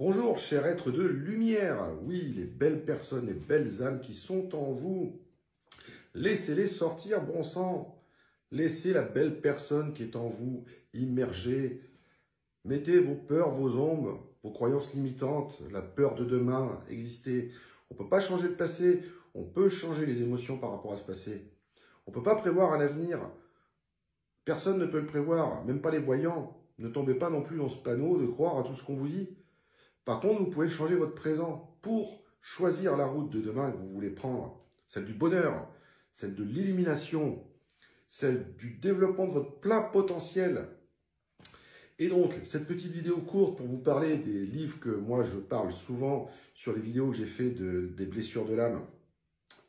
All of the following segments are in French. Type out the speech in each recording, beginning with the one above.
Bonjour, cher être de lumière. Oui, les belles personnes et belles âmes qui sont en vous. Laissez-les sortir, bon sang. Laissez la belle personne qui est en vous immerger. Mettez vos peurs, vos ombres, vos croyances limitantes, la peur de demain, exister. On ne peut pas changer le passé, on peut changer les émotions par rapport à ce passé. On ne peut pas prévoir un avenir. Personne ne peut le prévoir, même pas les voyants. Ne tombez pas non plus dans ce panneau de croire à tout ce qu'on vous dit. Par contre, vous pouvez changer votre présent pour choisir la route de demain que vous voulez prendre. Celle du bonheur, celle de l'illumination, celle du développement de votre plein potentiel. Et donc, cette petite vidéo courte pour vous parler des livres que moi je parle souvent sur les vidéos que j'ai fait des blessures de l'âme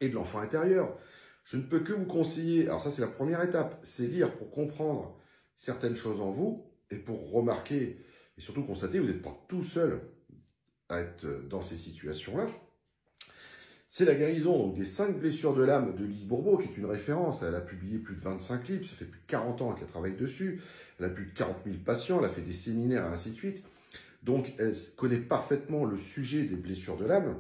et de l'enfant intérieur. Je ne peux que vous conseiller, alors ça c'est la première étape, c'est lire pour comprendre certaines choses en vous et pour remarquer et surtout constater que vous n'êtes pas tout seul à être dans ces situations-là. C'est la guérison donc, des 5 blessures de l'âme de Lise Bourbeau, qui est une référence. Elle a publié plus de 25 livres, ça fait plus de 40 ans qu'elle travaille dessus. Elle a plus de 40 000 patients, elle a fait des séminaires et ainsi de suite. Donc, elle connaît parfaitement le sujet des blessures de l'âme.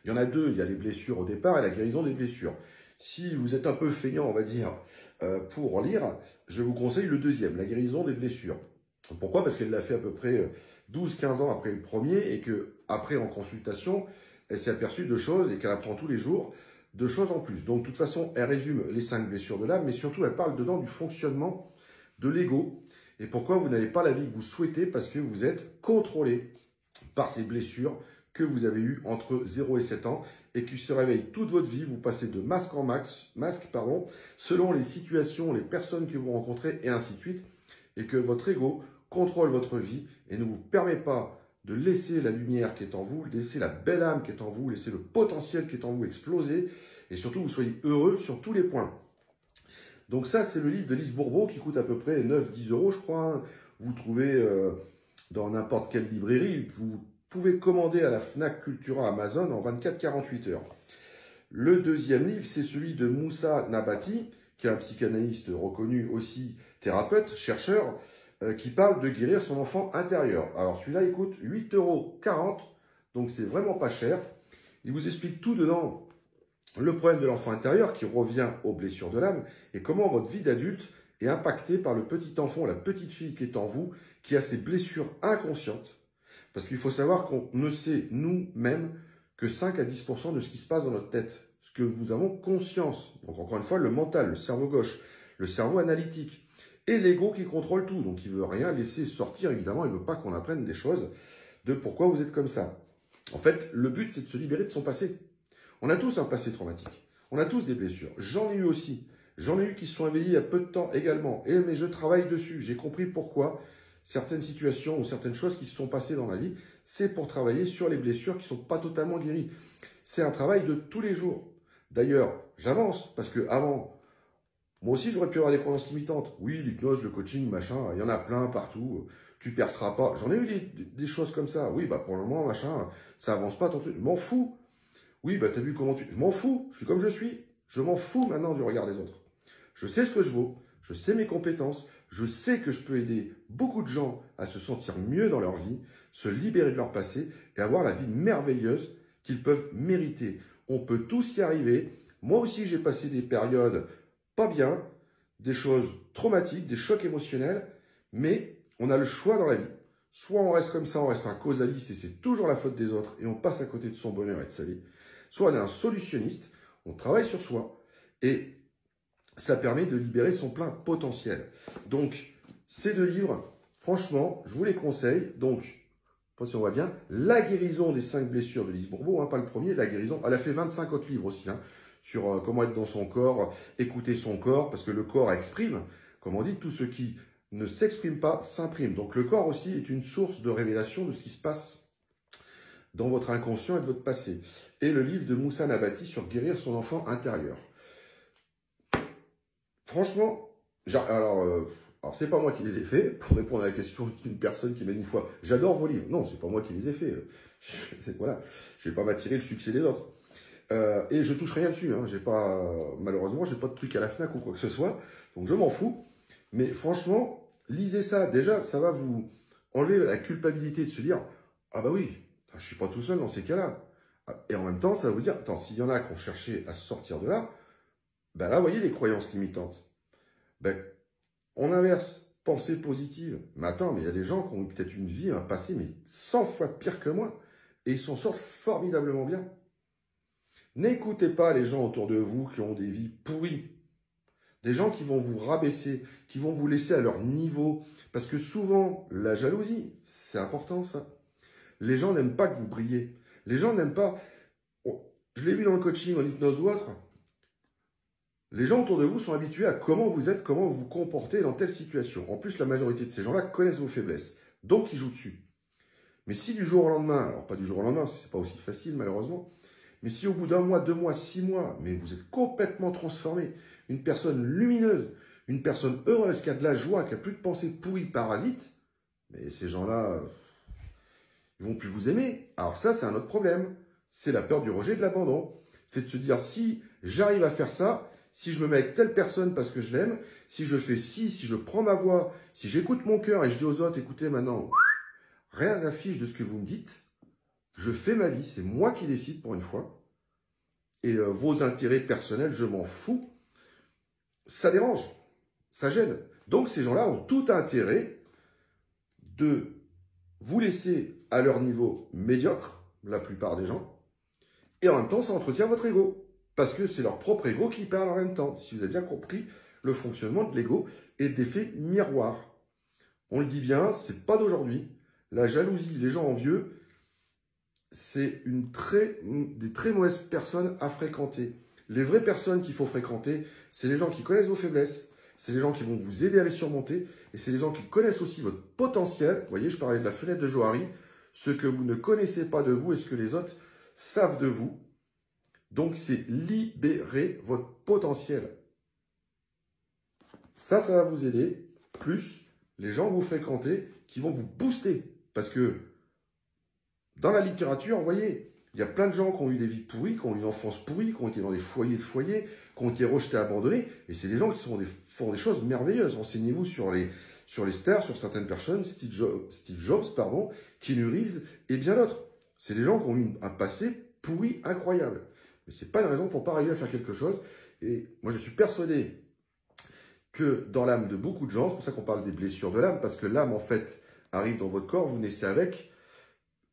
Il y en a deux, il y a les blessures au départ et la guérison des blessures. Si vous êtes un peu feignant, on va dire, pour lire, je vous conseille le deuxième, la guérison des blessures. Pourquoi? Parce qu'elle l'a fait à peu près 12-15 ans après le premier et qu'après, en consultation, elle s'est aperçue de choses et qu'elle apprend tous les jours de choses en plus. Donc, de toute façon, elle résume les 5 blessures de l'âme, mais surtout, elle parle dedans du fonctionnement de l'ego et pourquoi vous n'avez pas la vie que vous souhaitez parce que vous êtes contrôlé par ces blessures que vous avez eues entre 0 et 7 ans et qui se réveillent toute votre vie. Vous passez de masque en masque, selon les situations, les personnes que vous rencontrez et ainsi de suite et que votre ego contrôle votre vie et ne vous permet pas de laisser la lumière qui est en vous, laisser la belle âme qui est en vous, laisser le potentiel qui est en vous exploser et surtout vous soyez heureux sur tous les points. Donc ça, c'est le livre de Lise Bourbeau qui coûte à peu près 9-10 € je crois. Vous trouvez dans n'importe quelle librairie. Vous pouvez commander à la Fnac, Cultura, Amazon en 24-48 heures. Le deuxième livre, c'est celui de Moussa Nabati, qui est un psychanalyste reconnu aussi, thérapeute, chercheur, qui parle de guérir son enfant intérieur. Alors celui-là, il coûte 8,40 €, donc c'est vraiment pas cher. Il vous explique tout dedans, le problème de l'enfant intérieur qui revient aux blessures de l'âme et comment votre vie d'adulte est impactée par le petit enfant, la petite fille qui est en vous, qui a ces blessures inconscientes. Parce qu'il faut savoir qu'on ne sait nous-mêmes que 5 à 10% de ce qui se passe dans notre tête, ce que nous avons conscience. Donc encore une fois, le mental, le cerveau gauche, le cerveau analytique et l'ego qui contrôle tout. Donc il ne veut rien laisser sortir, évidemment, il ne veut pas qu'on apprenne des choses de pourquoi vous êtes comme ça. En fait, le but, c'est de se libérer de son passé. On a tous un passé traumatique, on a tous des blessures. J'en ai eu aussi, j'en ai eu qui se sont éveillés il y a peu de temps également. Mais je travaille dessus, j'ai compris pourquoi certaines situations ou certaines choses qui se sont passées dans ma vie, c'est pour travailler sur les blessures qui ne sont pas totalement guéries. C'est un travail de tous les jours. D'ailleurs, j'avance parce que avant, moi aussi j'aurais pu avoir des croyances limitantes. Oui, l'hypnose, le coaching, machin, il y en a plein partout. Tu perceras pas. J'en ai eu des choses comme ça. Oui, bah pour le moment, machin, ça avance pas tant. Je m'en fous. Oui, bah t'as vu comment tu... Je m'en fous. Je suis comme je suis. Je m'en fous maintenant du regard des autres. Je sais ce que je vaux. Je sais mes compétences. Je sais que je peux aider beaucoup de gens à se sentir mieux dans leur vie, se libérer de leur passé et avoir la vie merveilleuse qu'ils peuvent mériter. On peut tous y arriver. Moi aussi, j'ai passé des périodes pas bien, des choses traumatiques, des chocs émotionnels, mais on a le choix dans la vie. Soit on reste comme ça, on reste un causaliste et c'est toujours la faute des autres et on passe à côté de son bonheur et de sa vie. Soit on est un solutionniste, on travaille sur soi et ça permet de libérer son plein potentiel. Donc, ces deux livres, franchement, je vous les conseille. Donc, je ne sais pas si on voit bien, La guérison des 5 blessures de Lise Bourbeau, hein, pas le premier, La guérison. Elle a fait 25 autres livres aussi, hein, sur comment être dans son corps, écouter son corps, parce que le corps exprime, comme on dit, tout ce qui ne s'exprime pas s'imprime. Donc, le corps aussi est une source de révélation de ce qui se passe dans votre inconscient et de votre passé. Et le livre de Moussa Nabati sur guérir son enfant intérieur. Franchement, alors c'est pas moi qui les ai faits, pour répondre à la question d'une personne qui m'a dit une fois « J'adore vos livres ». Non, c'est pas moi qui les ai faits. Voilà, je vais pas m'attirer le succès des autres. Et je touche rien dessus. Hein. Malheureusement, j'ai pas de truc à la Fnac ou quoi que ce soit, donc je m'en fous. Mais franchement, lisez ça. Déjà, ça va vous enlever la culpabilité de se dire Ah bah oui, je ne suis pas tout seul dans ces cas-là. Et en même temps, ça va vous dire, attends, s'il y en a qui ont cherché à se sortir de là, ben là, vous voyez les croyances limitantes. Ben, on inverse, pensée positive. Mais attends, mais il y a des gens qui ont eu peut-être une vie, un passé, mais 100 fois pire que moi. Et ils s'en sortent formidablement bien. N'écoutez pas les gens autour de vous qui ont des vies pourries. Des gens qui vont vous rabaisser, qui vont vous laisser à leur niveau. Parce que souvent, la jalousie, c'est important ça. Les gens n'aiment pas que vous brillez. Les gens n'aiment pas... Je l'ai vu dans le coaching, en hypnose ou autre. Les gens autour de vous sont habitués à comment vous êtes, comment vous vous comportez dans telle situation. En plus, la majorité de ces gens-là connaissent vos faiblesses. Donc, ils jouent dessus. Mais si du jour au lendemain, alors pas du jour au lendemain, parce que c'est pas aussi facile malheureusement, mais si au bout d'un mois, 2 mois, 6 mois, mais vous êtes complètement transformé, une personne lumineuse, une personne heureuse, qui a de la joie, qui a plus de pensées pourries, parasites, mais ces gens-là, ils vont plus vous aimer. Alors ça, c'est un autre problème. C'est la peur du rejet, de l'abandon. C'est de se dire, si j'arrive à faire ça, si je me mets avec telle personne parce que je l'aime, si je fais ci, si je prends ma voix, si j'écoute mon cœur et je dis aux autres, écoutez maintenant, rien n'affiche de ce que vous me dites, je fais ma vie, c'est moi qui décide pour une fois, et vos intérêts personnels, je m'en fous, ça dérange, ça gêne. Donc ces gens-là ont tout intérêt de vous laisser à leur niveau médiocre, la plupart des gens, et en même temps, ça entretient votre ego. Parce que c'est leur propre ego qui parle en même temps. Si vous avez bien compris le fonctionnement de l'ego et de l'effet miroir. On le dit bien, c'est pas d'aujourd'hui. La jalousie, les gens envieux, c'est des très mauvaises personnes à fréquenter. Les vraies personnes qu'il faut fréquenter, c'est les gens qui connaissent vos faiblesses, c'est les gens qui vont vous aider à les surmonter, et c'est les gens qui connaissent aussi votre potentiel. Vous voyez, je parlais de la fenêtre de Johari, ce que vous ne connaissez pas de vous et ce que les autres savent de vous. Donc, c'est libérer votre potentiel. Ça va vous aider, plus les gens que vous fréquentez qui vont vous booster. Parce que dans la littérature, vous voyez, il y a plein de gens qui ont eu des vies pourries, qui ont eu une enfance pourrie, qui ont été dans des foyers de foyers, qui ont été rejetés, abandonnés. Et c'est des gens qui font des choses merveilleuses. Renseignez-vous sur les stars, sur certaines personnes, Steve Jobs, Keanu Reeves et bien d'autres. C'est des gens qui ont eu un passé pourri incroyable. Mais ce n'est pas une raison pour ne pas arriver à faire quelque chose. Et moi, je suis persuadé que dans l'âme de beaucoup de gens, c'est pour ça qu'on parle des blessures de l'âme, parce que l'âme, en fait, arrive dans votre corps, vous naissez avec,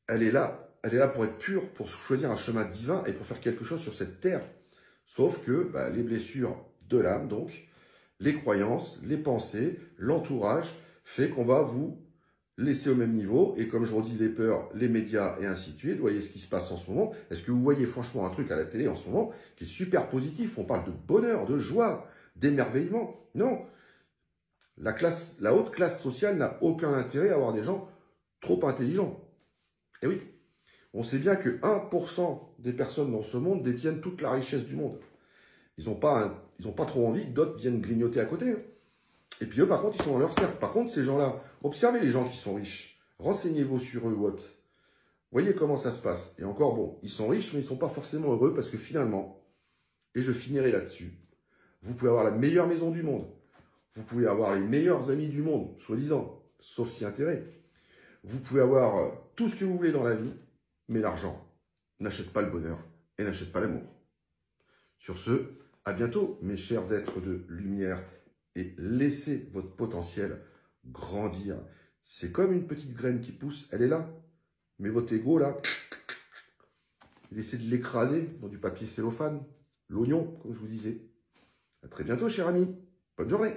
elle est là pour être pure, pour choisir un chemin divin et pour faire quelque chose sur cette terre. Sauf que les blessures de l'âme, donc, les croyances, les pensées, l'entourage, fait qu'on va vous laisser au même niveau. Et comme je redis, les peurs, les médias et ainsi de suite, vous voyez ce qui se passe en ce moment. Est-ce que vous voyez franchement un truc à la télé en ce moment qui est super positif? On parle de bonheur, de joie, d'émerveillement. Non. La haute classe sociale n'a aucun intérêt à avoir des gens trop intelligents. Et oui, on sait bien que 1% des personnes dans ce monde détiennent toute la richesse du monde. Ils n'ont pas trop envie que d'autres viennent grignoter à côté. Et puis eux, par contre, ils sont dans leur cercle. Par contre, ces gens-là, observez les gens qui sont riches. Renseignez-vous sur eux ou autres. Voyez comment ça se passe. Et encore, bon, ils sont riches, mais ils ne sont pas forcément heureux parce que finalement, et je finirai là-dessus, vous pouvez avoir la meilleure maison du monde. Vous pouvez avoir les meilleurs amis du monde, soi-disant, sauf si intérêt. Vous pouvez avoir tout ce que vous voulez dans la vie, mais l'argent n'achète pas le bonheur et n'achète pas l'amour. Sur ce, à bientôt, mes chers êtres de lumière, et laissez votre potentiel grandir. C'est comme une petite graine qui pousse, elle est là. Mais votre ego, là, il essaie de l'écraser dans du papier cellophane, l'oignon, comme je vous disais. À très bientôt, cher ami. Bonne journée.